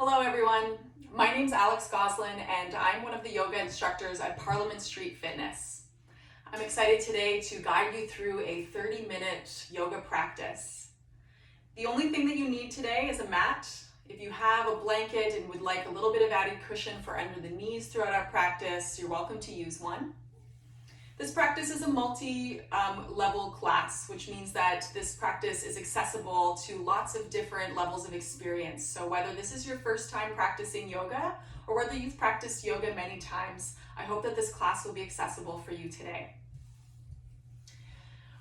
Hello everyone, my name's Alex Goslin and I'm one of the yoga instructors at Parliament Street Fitness. I'm excited today to guide you through a 30-minute yoga practice. The only thing that you need today is a mat. If you have a blanket and would like a little bit of added cushion for under the knees throughout our practice, you're welcome to use one. This practice is a multi-level class, which means that this practice is accessible to lots of different levels of experience. So whether this is your first time practicing yoga or whether you've practiced yoga many times, I hope that this class will be accessible for you today.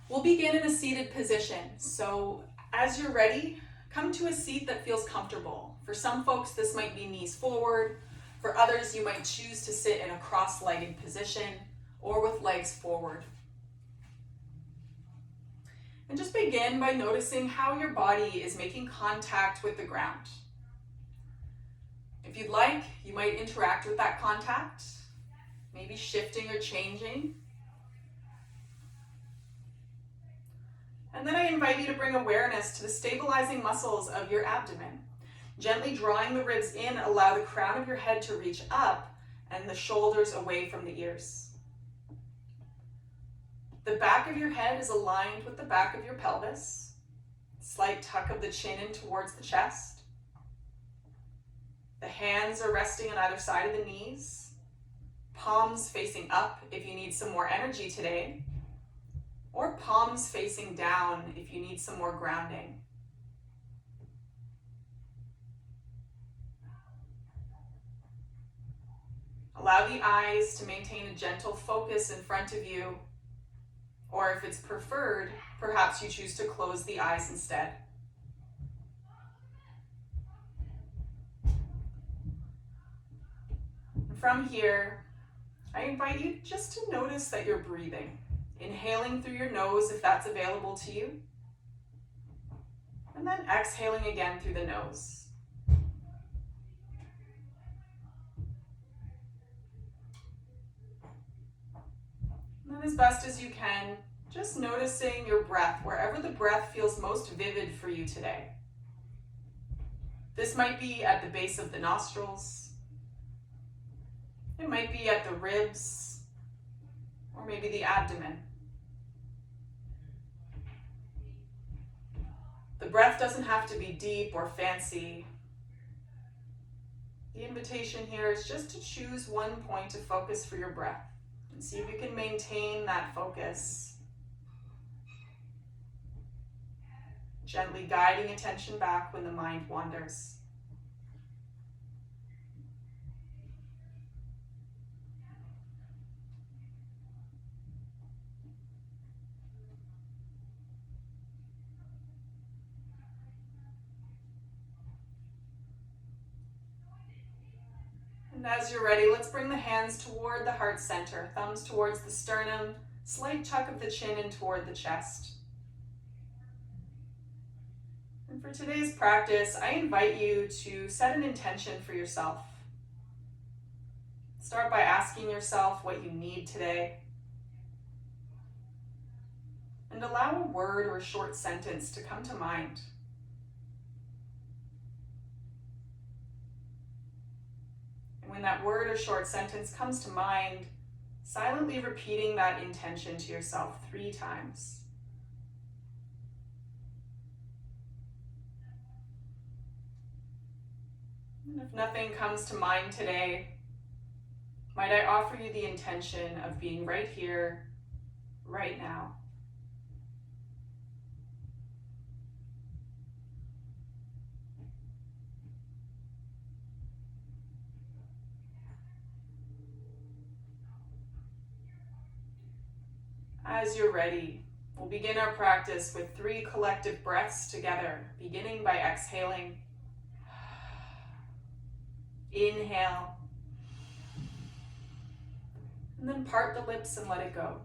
We'll begin in a seated position. So as you're ready, come to a seat that feels comfortable. For some folks, this might be knees forward. For others, you might choose to sit in a cross-legged position or with legs forward. And just begin by noticing how your body is making contact with the ground. If you'd like, you might interact with that contact, maybe shifting or changing. And then I invite you to bring awareness to the stabilizing muscles of your abdomen. Gently drawing the ribs in, allow the crown of your head to reach up and the shoulders away from the ears. The back of your head is aligned with the back of your pelvis. Slight tuck of the chin in towards the chest. The hands are resting on either side of the knees. Palms facing up if you need some more energy today. Or palms facing down if you need some more grounding. Allow the eyes to maintain a gentle focus in front of you. Or if it's preferred, perhaps you choose to close the eyes instead. From here, I invite you just to notice that you're breathing. Inhaling through your nose if that's available to you. And then exhaling again through the nose. And then as best as you can, just noticing your breath, wherever the breath feels most vivid for you today. This might be at the base of the nostrils. It might be at the ribs, or maybe the abdomen. The breath doesn't have to be deep or fancy. The invitation here is just to choose one point of focus for your breath and see if you can maintain that focus. Gently guiding attention back when the mind wanders. And as you're ready, let's bring the hands toward the heart center, thumbs towards the sternum, slight tuck of the chin in toward the chest. And for today's practice, I invite you to set an intention for yourself. Start by asking yourself what you need today. And allow a word or a short sentence to come to mind. And when that word or short sentence comes to mind, silently repeating that intention to yourself 3 times. And if nothing comes to mind today, might I offer you the intention of being right here, right now. As you're ready, we'll begin our practice with 3 collective breaths together, beginning by exhaling. Inhale. And then part the lips and let it go.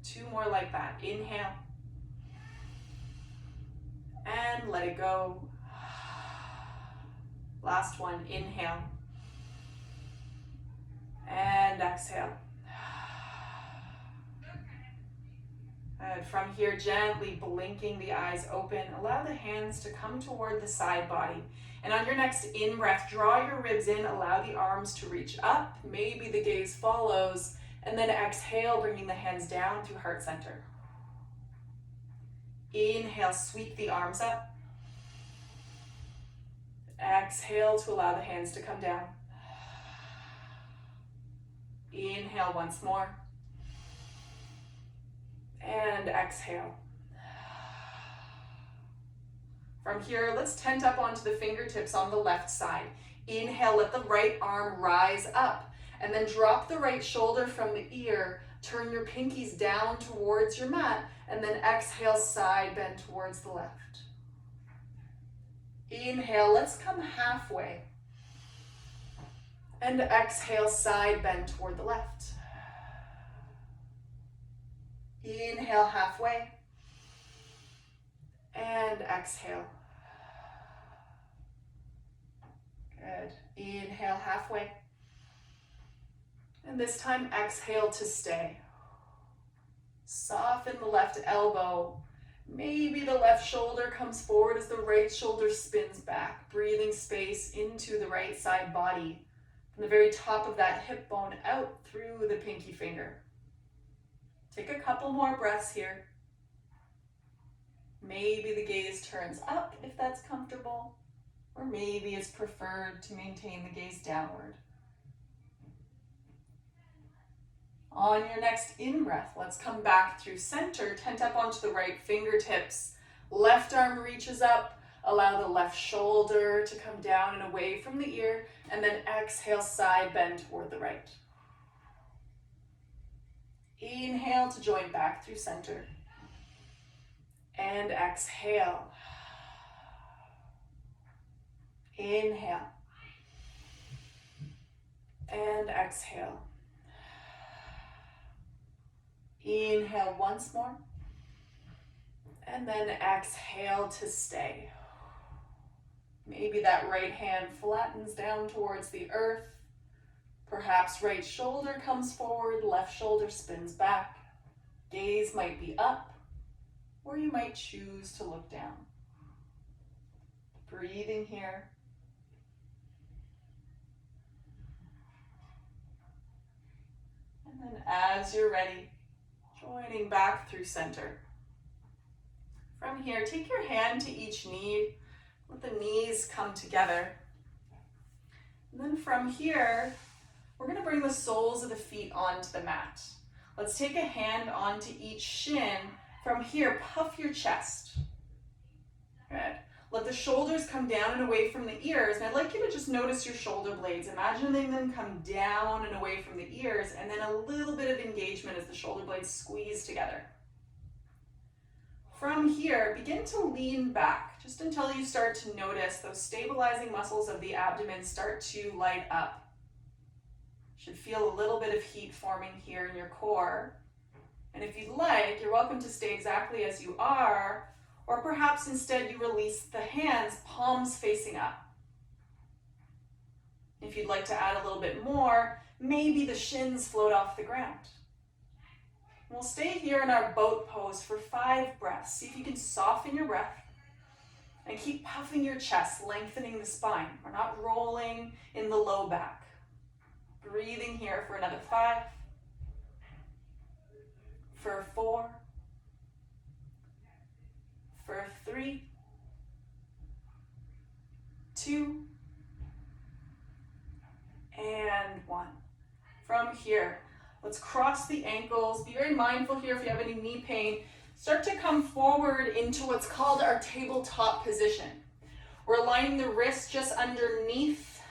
2 more like that. Inhale. And let it go. Last one. Inhale. And exhale. Good. From here, gently blinking the eyes open, allow the hands to come toward the side body. And on your next in-breath, draw your ribs in, allow the arms to reach up, maybe the gaze follows, and then exhale, bringing the hands down through heart center. Inhale, sweep the arms up. Exhale to allow the hands to come down. Inhale once more. And exhale. From here, let's tent up onto the fingertips on the left side. Inhale, let the right arm rise up, and then drop the right shoulder from the ear. Turn your pinkies down towards your mat, and then exhale, side bend towards the left. Inhale, let's come halfway. And exhale, side bend toward the left. Inhale, halfway. And exhale. Good. Inhale, halfway. And this time, exhale to stay. Soften the left elbow. Maybe the left shoulder comes forward as the right shoulder spins back, breathing space into the right side body. From the very top of that hip bone out through the pinky finger. Take a couple more breaths here. Maybe the gaze turns up if that's comfortable, or maybe it's preferred to maintain the gaze downward. On your next in-breath, let's come back through center, tent up onto the right fingertips. Left arm reaches up, allow the left shoulder to come down and away from the ear, and then exhale, side bend toward the right. Inhale to join back through center. And exhale. Inhale. And exhale. Inhale once more. And then exhale to stay. Maybe that right hand flattens down towards the earth. Perhaps right shoulder comes forward, left shoulder spins back. Gaze might be up, or you might choose to look down. Breathing here. And then as you're ready, joining back through center. From here, take your hand to each knee. Let the knees come together. And then from here, we're going to bring the soles of the feet onto the mat. Let's take a hand onto each shin. From here, puff your chest. Good. Let the shoulders come down and away from the ears. And I'd like you to just notice your shoulder blades. Imagining them come down and away from the ears, and then a little bit of engagement as the shoulder blades squeeze together. From here, begin to lean back just until you start to notice those stabilizing muscles of the abdomen start to light up. Should feel a little bit of heat forming here in your core. And if you'd like, you're welcome to stay exactly as you are, or perhaps instead you release the hands, palms facing up. If you'd like to add a little bit more, maybe the shins float off the ground. We'll stay here in our boat pose for 5 breaths. See if you can soften your breath and keep puffing your chest, lengthening the spine. We're not rolling in the low back. Breathing here for another 5, for 4, for 3, 2, and 1. From here, let's cross the ankles. Be very mindful here if you have any knee pain. Start to come forward into what's called our tabletop position. We're aligning the wrists just underneath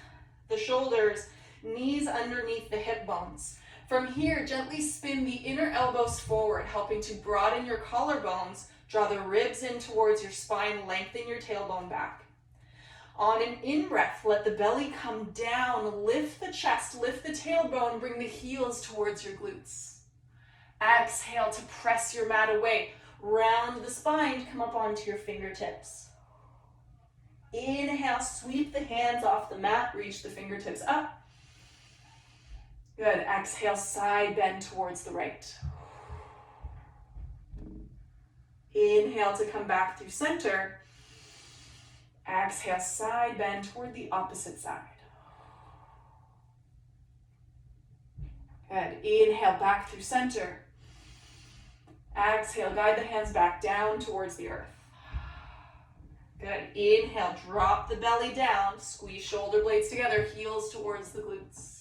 the shoulders, knees underneath the hip bones. From here, gently spin the inner elbows forward, helping to broaden your collarbones. Draw the ribs in towards your spine, lengthen your tailbone back. On an in-breath, let the belly come down, lift the chest, lift the tailbone, bring the heels towards your glutes. Exhale to press your mat away. Round the spine, come up onto your fingertips. Inhale, sweep the hands off the mat, reach the fingertips up. Good, exhale, side bend towards the right. Inhale to come back through center. Exhale, side bend toward the opposite side. Good. Inhale, back through center. Exhale, guide the hands back down towards the earth. Good. Inhale, drop the belly down, squeeze shoulder blades together, heels towards the glutes.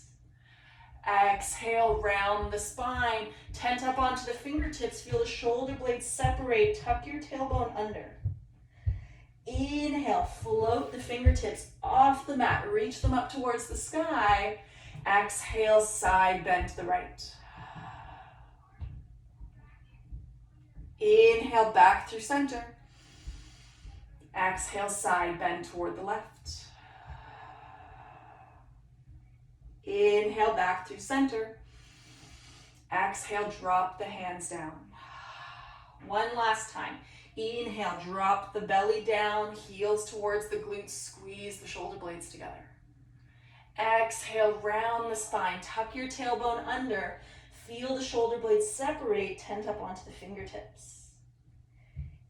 Exhale, round the spine, tent up onto the fingertips, feel the shoulder blades separate, tuck your tailbone under. Inhale, float the fingertips off the mat, reach them up towards the sky. Exhale, side bend to the right. Inhale, back through center. Exhale, side bend toward the left. Inhale, back through center. Exhale, drop the hands down. One last time. Inhale, drop the belly down, heels towards the glutes, squeeze the shoulder blades together. Exhale, round the spine, tuck your tailbone under, feel the shoulder blades separate, tent up onto the fingertips.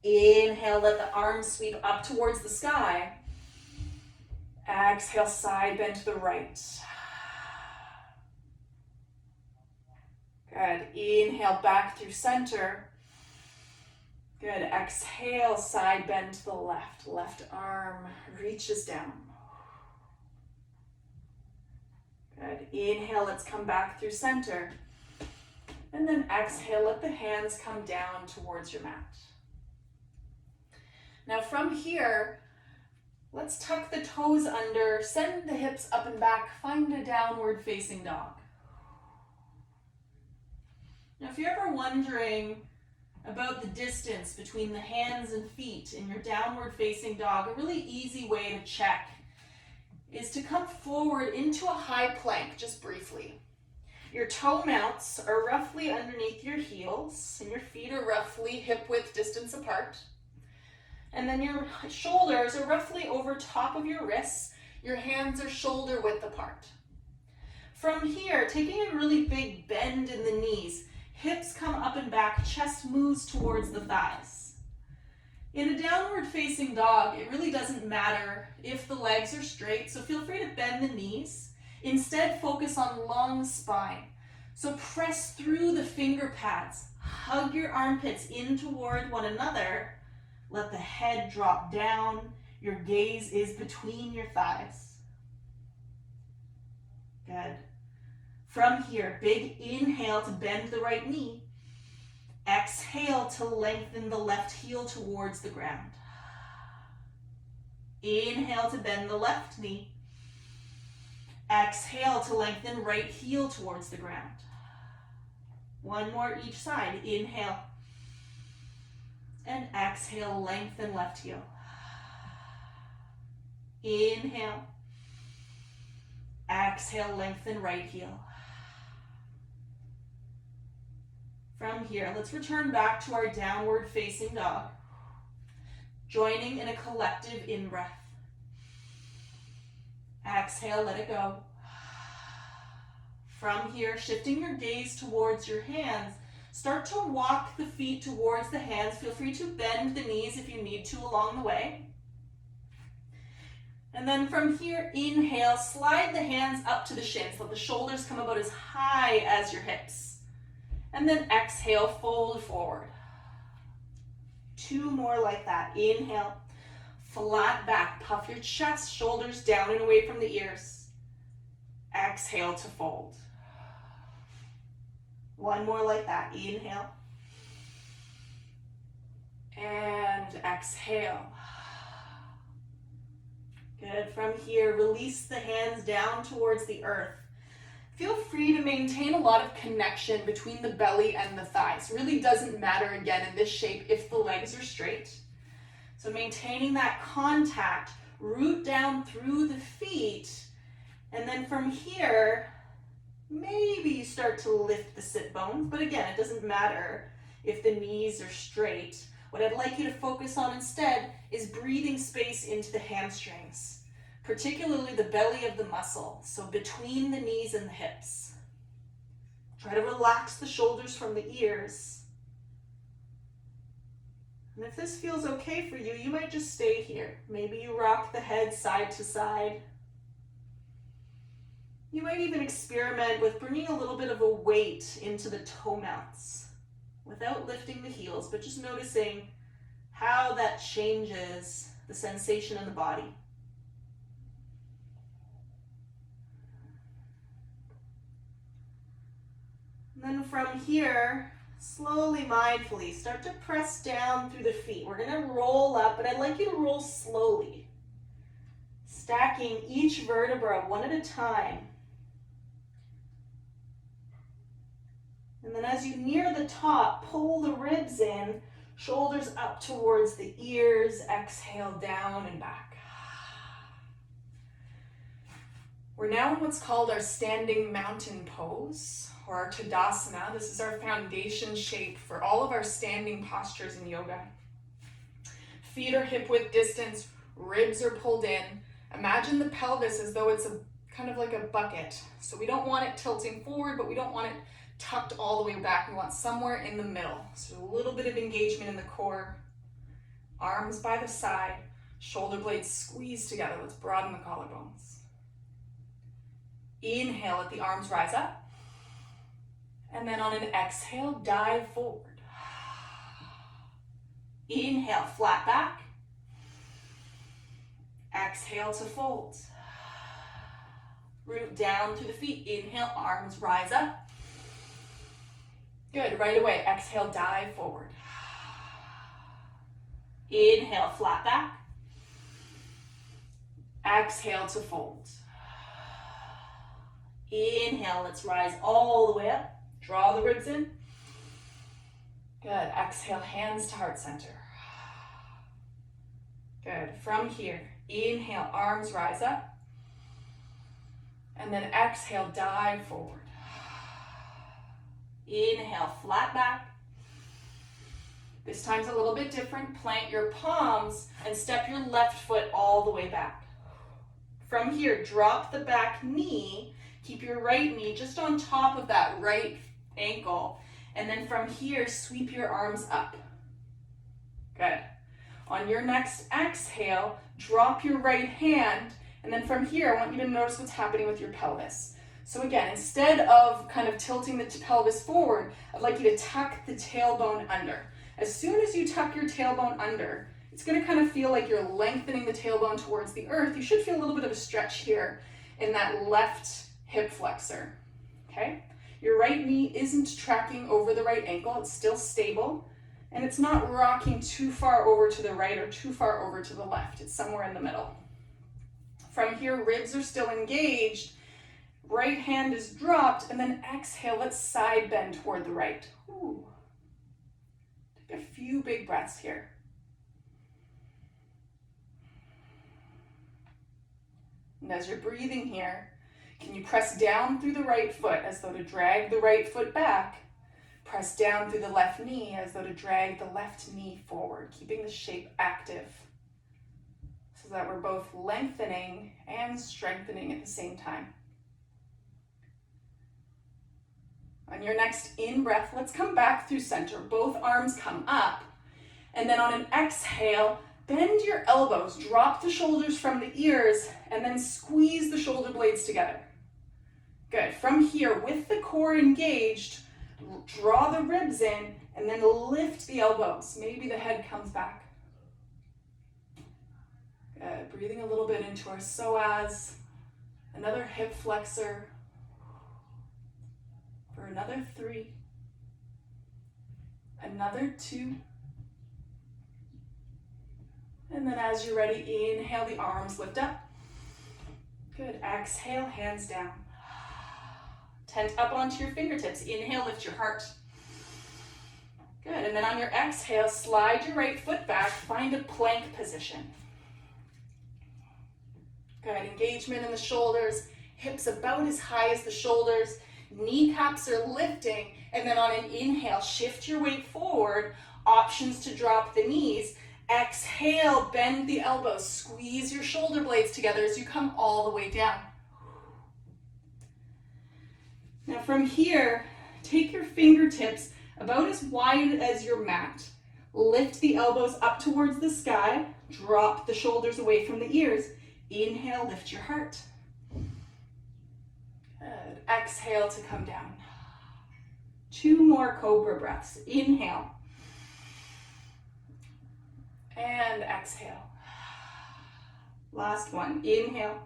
Inhale, let the arms sweep up towards the sky. Exhale, side bend to the right. Good. Inhale, back through center. Good. Exhale, side bend to the left. Left arm reaches down. Good. Inhale, let's come back through center. And then exhale, let the hands come down towards your mat. Now from here, let's tuck the toes under, send the hips up and back, find a downward facing dog. Now if you're ever wondering about the distance between the hands and feet in your downward facing dog, a really easy way to check is to come forward into a high plank, just briefly. Your toe mounts are roughly underneath your heels, and your feet are roughly hip width distance apart. And then your shoulders are roughly over top of your wrists. Your hands are shoulder width apart. From here, taking a really big bend in the knees, hips come up and back, chest moves towards the thighs. In a downward facing dog, it really doesn't matter if the legs are straight, so feel free to bend the knees. Instead, focus on long spine. So press through the finger pads, hug your armpits in toward one another. Let the head drop down. Your gaze is between your thighs. Good. From here, big inhale to bend the right knee. Exhale to lengthen the left heel towards the ground. Inhale to bend the left knee. Exhale to lengthen right heel towards the ground. One more each side. Inhale. And exhale, lengthen left heel. Inhale. Exhale, lengthen right heel. From here, let's return back to our downward facing dog, joining in a collective in-breath. Exhale, let it go. From here, shifting your gaze towards your hands, start to walk the feet towards the hands. Feel free to bend the knees if you need to along the way. And then from here, inhale, slide the hands up to the shins. Let the shoulders come about as high as your hips. And then exhale, fold forward. Two more like that. Inhale, flat back, puff your chest, shoulders down and away from the ears. Exhale to fold. One more like that. Inhale. And exhale. Good. From here, release the hands down towards the earth. Feel free to maintain a lot of connection between the belly and the thighs. Really doesn't matter, again, in this shape if the legs are straight. So maintaining that contact, root down through the feet, and then from here, maybe you start to lift the sit bones, but again, it doesn't matter if the knees are straight. What I'd like you to focus on instead is breathing space into the hamstrings, particularly the belly of the muscle, so between the knees and the hips. Try to relax the shoulders from the ears. And if this feels okay for you, you might just stay here. Maybe you rock the head side to side. You might even experiment with bringing a little bit of a weight into the toe mounts without lifting the heels, but just noticing how that changes the sensation in the body. And then from here, slowly, mindfully, start to press down through the feet. We're going to roll up, but I'd like you to roll slowly, stacking each vertebra one at a time. And then as you near the top, pull the ribs in, shoulders up towards the ears, exhale down and back. We're now in what's called our standing mountain pose, or our Tadasana. This is our foundation shape for all of our standing postures in yoga. Feet are hip width distance, ribs are pulled in. Imagine the pelvis as though it's kind of like a bucket. So we don't want it tilting forward, but we don't want it tucked all the way back. We want somewhere in the middle. So a little bit of engagement in the core. Arms by the side, shoulder blades squeeze together. Let's broaden the collarbones. Inhale, let the arms rise up. And then on an exhale, dive forward. Inhale, flat back. Exhale to fold. Root down through the feet. Inhale, arms rise up. Good, right away, exhale, dive forward. Inhale, flat back. Exhale to fold. Inhale, let's rise all the way up. Draw the ribs in. Good, exhale, hands to heart center. Good, from here, inhale, arms rise up. And then exhale, dive forward. Inhale, flat back. This time's a little bit different. Plant your palms and step your left foot all the way back. From here, drop the back knee. Keep your right knee just on top of that right ankle. And then from here, sweep your arms up. Good. On your next exhale, drop your right hand. And then from here, I want you to notice what's happening with your pelvis. So again, instead of kind of tilting the pelvis forward, I'd like you to tuck the tailbone under. As soon as you tuck your tailbone under, it's going to kind of feel like you're lengthening the tailbone towards the earth. You should feel a little bit of a stretch here in that left hip flexor, okay? Your right knee isn't tracking over the right ankle. It's still stable, and it's not rocking too far over to the right or too far over to the left. It's somewhere in the middle. From here, ribs are still engaged. Right hand is dropped, and then exhale, let's side bend toward the right. Ooh. Take a few big breaths here. And as you're breathing here, can you press down through the right foot as though to drag the right foot back? Press down through the left knee as though to drag the left knee forward, keeping the shape active so that we're both lengthening and strengthening at the same time. On your next in-breath, let's come back through center. Both arms come up. And then on an exhale, bend your elbows, drop the shoulders from the ears, and then squeeze the shoulder blades together. Good. From here, with the core engaged, draw the ribs in, and then lift the elbows. Maybe the head comes back. Good. Breathing a little bit into our psoas. Another hip flexor. For another 3. Another 2. And then as you're ready, inhale, the arms lift up. Good. Exhale, hands down. Tent up onto your fingertips. Inhale, lift your heart. Good. And then on your exhale, slide your right foot back. Find a plank position. Good. Engagement in the shoulders. Hips about as high as the shoulders. Kneecaps are lifting. And then on an inhale, shift your weight forward. Options to drop the knees. Exhale, bend the elbows. Squeeze your shoulder blades together as you come all the way down. Now from here, take your fingertips about as wide as your mat. Lift the elbows up towards the sky. Drop the shoulders away from the ears. Inhale, lift your heart. Good. Exhale to come down. 2 more cobra breaths. Inhale. And exhale. Last one. Inhale.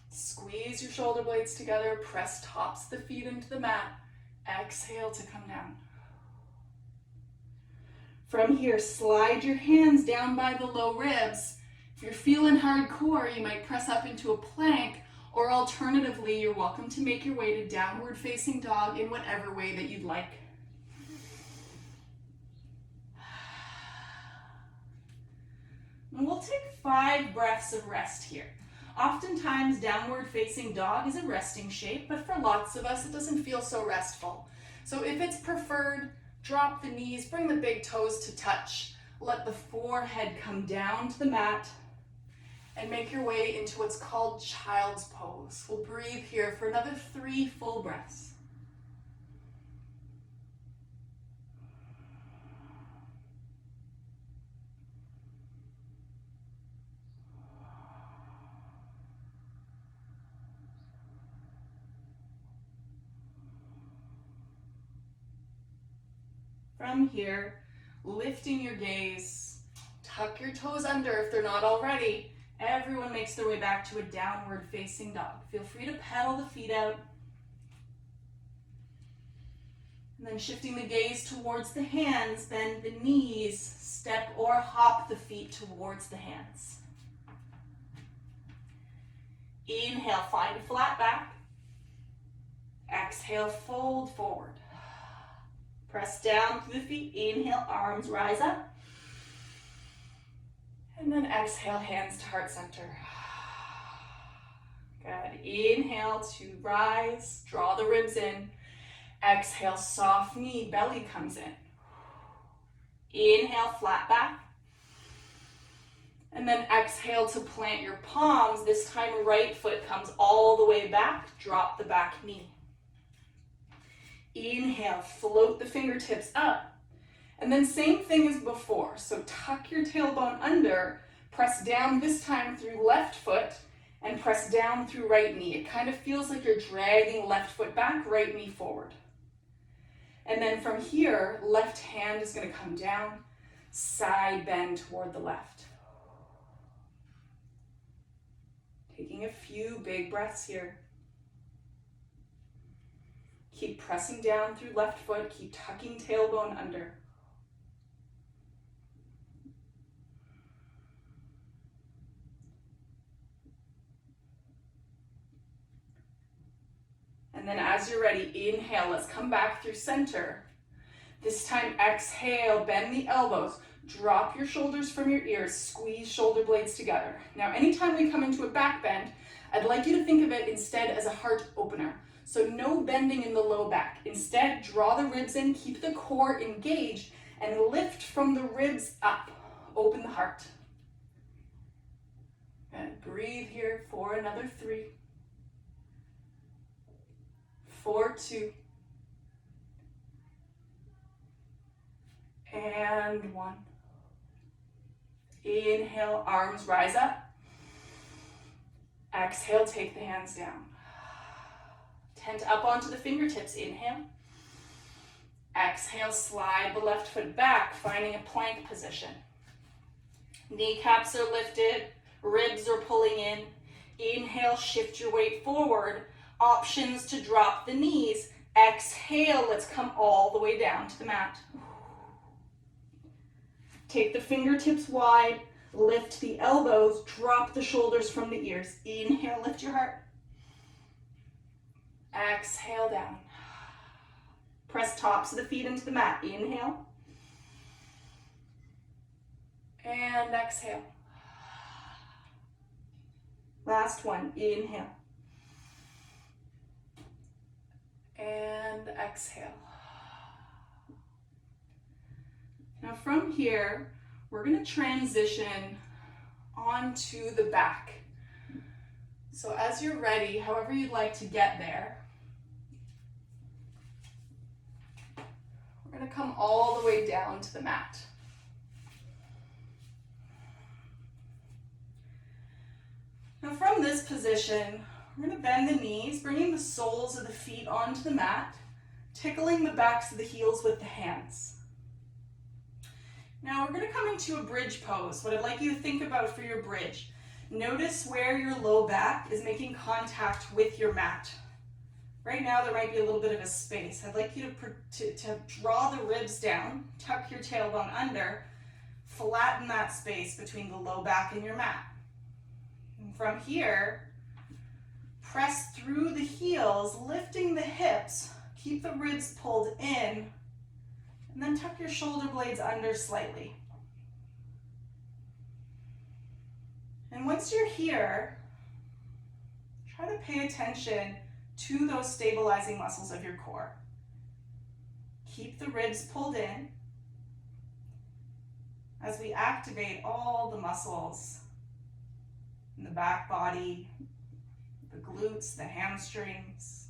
Squeeze your shoulder blades together. Press tops of the feet into the mat. Exhale to come down. From here, slide your hands down by the low ribs. If you're feeling hardcore, you might press up into a plank, or alternatively, you're welcome to make your way to downward facing dog in whatever way that you'd like. And we'll take 5 breaths of rest here. Oftentimes, downward facing dog is a resting shape, but for lots of us, it doesn't feel so restful. So if it's preferred, drop the knees, bring the big toes to touch. Let the forehead come down to the mat and make your way into what's called child's pose. We'll breathe here for another 3 full breaths. From here, lifting your gaze, tuck your toes under if they're not already. Everyone makes their way back to a downward facing dog. Feel free to pedal the feet out. And then shifting the gaze towards the hands, bend the knees, step or hop the feet towards the hands. Inhale, find a flat back. Exhale, fold forward. Press down through the feet. Inhale, arms rise up. And then exhale, hands to heart center. Good. Inhale to rise, draw the ribs in. Exhale, soft knee, belly comes in. Inhale, flat back. And then exhale to plant your palms. This time, right foot comes all the way back. Drop the back knee. Inhale, float the fingertips up. And then same thing as before. So tuck your tailbone under, press down this time through left foot, and press down through right knee. It kind of feels like you're dragging left foot back, right knee forward. And then from here, left hand is going to come down, side bend toward the left. Taking a few big breaths here. Keep pressing down through left foot, keep tucking tailbone under. And then as you're ready, inhale, let's come back through center. This time, exhale, bend the elbows, drop your shoulders from your ears, squeeze shoulder blades together. Now, anytime we come into a back bend, I'd like you to think of it instead as a heart opener. So no bending in the low back. Instead, draw the ribs in, keep the core engaged, and lift from the ribs up. Open the heart. And breathe here for another 3, 4, 2, and 1. Inhale, arms rise up. Exhale, take the hands down. Tent up onto the fingertips, inhale. Exhale, slide the left foot back, finding a plank position. Kneecaps are lifted, ribs are pulling in. Inhale, shift your weight forward. Options to drop the knees. Exhale, let's come all the way down to the mat. Take the fingertips wide, lift the elbows, drop the shoulders from the ears. Inhale, lift your heart. Exhale down. Press tops of the feet into the mat. Inhale. And exhale. Last one. Inhale. And exhale. Now from here, we're going to transition onto the back. So as you're ready, however you'd like to get there, We're going to come all the way down to the mat. Now from this position, we're going to bend the knees, bringing the soles of the feet onto the mat, tickling the backs of the heels with the hands. Now we're going to come into a bridge pose. What I'd like you to think about for your bridge, notice where your low back is making contact with your mat. Right now there might be a little bit of a space. I'd like you to draw the ribs down, tuck your tailbone under, flatten that space between the low back and your mat. And from here, press through the heels, lifting the hips, keep the ribs pulled in, and then tuck your shoulder blades under slightly. And once you're here, try to pay attention to those stabilizing muscles of your core. Keep the ribs pulled in as we activate all the muscles in the back body, the glutes, the hamstrings.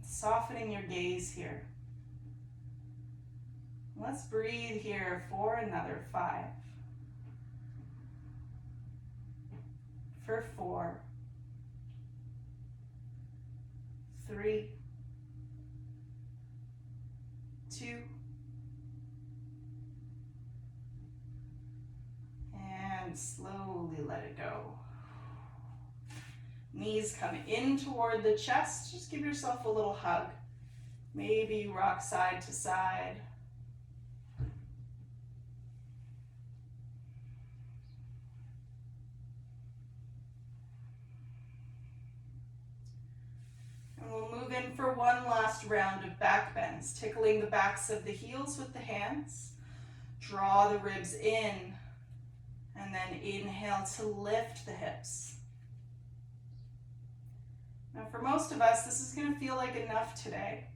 Softening your gaze here. Let's breathe here for another 5. For 4. 3. 2. And slowly let it go. Knees come in toward the chest. Just give yourself a little hug. Maybe you rock side to side. And we'll move in for one last round of back bends, tickling the backs of the heels with the hands. Draw the ribs in, and then inhale to lift the hips. Now for most of us, this is going to feel like enough today.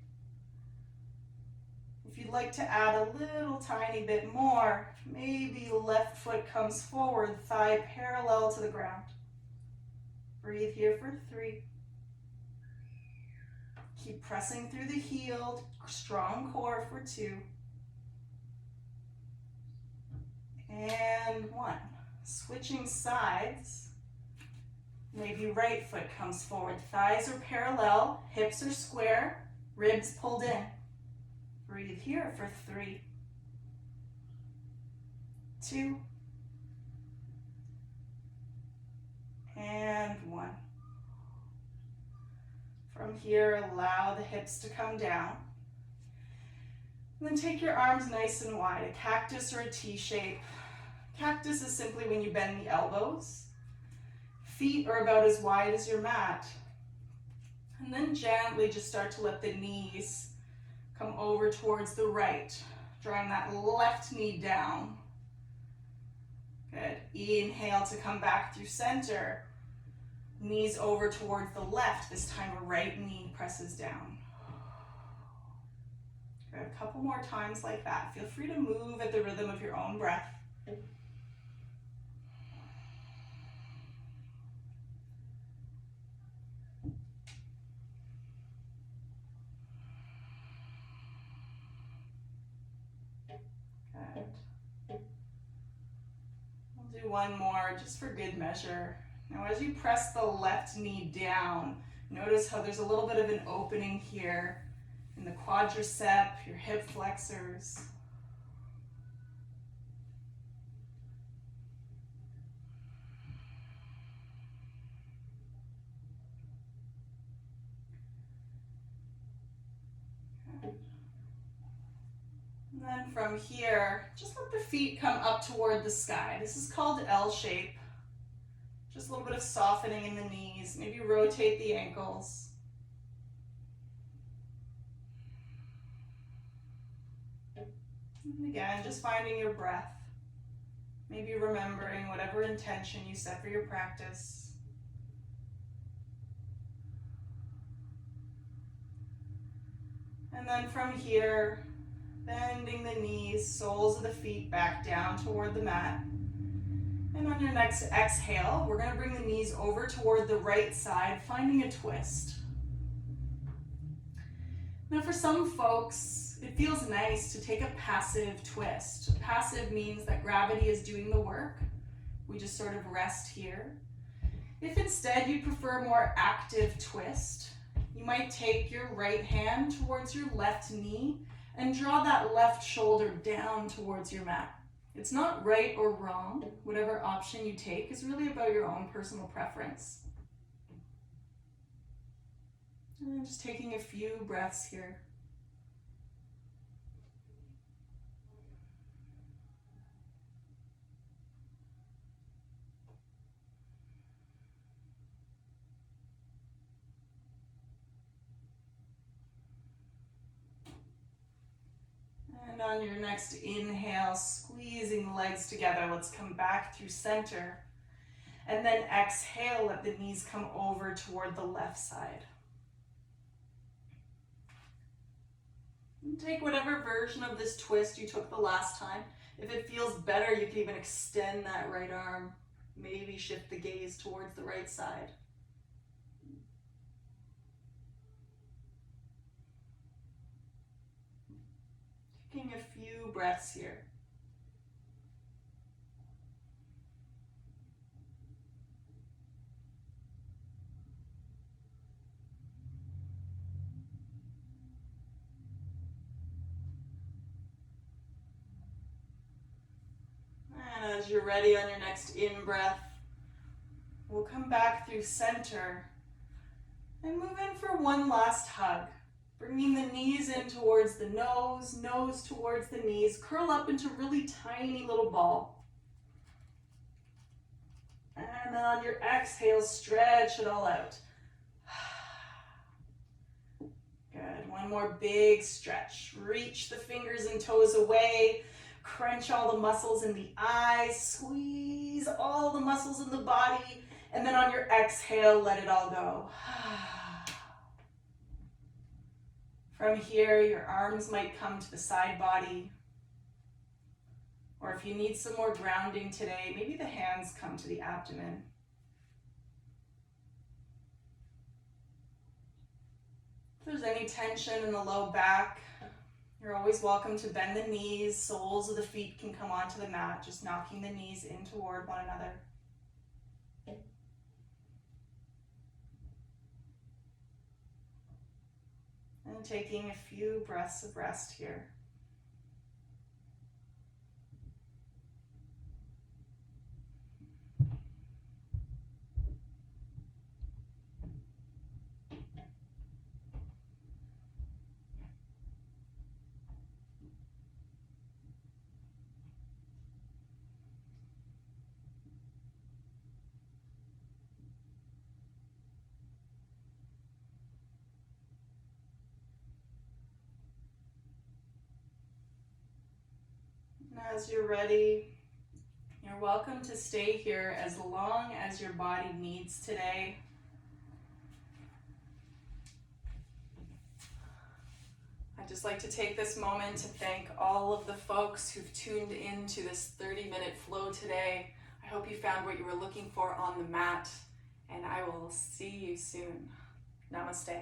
If you'd like to add a little tiny bit more, maybe left foot comes forward, thigh parallel to the ground. Breathe here for 3. Keep pressing through the heel, strong core for 2. And 1. Switching sides. Maybe right foot comes forward, thighs are parallel, hips are square, ribs pulled in. Breathe here for 3, 2, and 1. From here, allow the hips to come down. And then take your arms nice and wide, a cactus or a T shape. Cactus is simply when you bend the elbows. Feet are about as wide as your mat. And then gently just start to let the knees come over towards the right, drawing that left knee down. Good. Inhale to come back through center. Knees over towards the left. This time a right knee presses down. Good. A couple more times like that. Feel free to move at the rhythm of your own breath. Do one more just for good measure. Now as you press the left knee down, notice how there's a little bit of an opening here in the quadricep, your hip flexors. And then from here, just let the feet come up toward the sky. This is called L shape. Just a little bit of softening in the knees. Maybe rotate the ankles. And again, just finding your breath. Maybe remembering whatever intention you set for your practice. And then from here, bending the knees, soles of the feet back down toward the mat. And on your next exhale, we're going to bring the knees over toward the right side, finding a twist. Now for some folks, it feels nice to take a passive twist. Passive means that gravity is doing the work. We just sort of rest here. If instead you prefer a more active twist, you might take your right hand towards your left knee and draw that left shoulder down towards your mat. It's not right or wrong. Whatever option you take is really about your own personal preference. And just taking a few breaths here. And on your next inhale, squeezing the legs together, let's come back through center. And then exhale, let the knees come over toward the left side. And take whatever version of this twist you took the last time. If it feels better, you can even extend that right arm. Maybe shift the gaze towards the right side. Taking a few breaths here. And as you're ready on your next in-breath, we'll come back through center and move in for one last hug. Bringing the knees in towards the nose, nose towards the knees, curl up into really tiny little ball. And then on your exhale, stretch it all out. Good, one more big stretch. Reach the fingers and toes away. Crunch all the muscles in the eyes, squeeze all the muscles in the body, and then on your exhale, let it all go. From here, your arms might come to the side body, or if you need some more grounding today, maybe the hands come to the abdomen. If there's any tension in the low back, you're always welcome to bend the knees, soles of the feet can come onto the mat, just knocking the knees in toward one another. And taking a few breaths of rest here. And as you're ready, you're welcome to stay here as long as your body needs today. I'd just like to take this moment to thank all of the folks who've tuned into this 30-minute flow today. I hope you found what you were looking for on the mat, and I will see you soon. Namaste.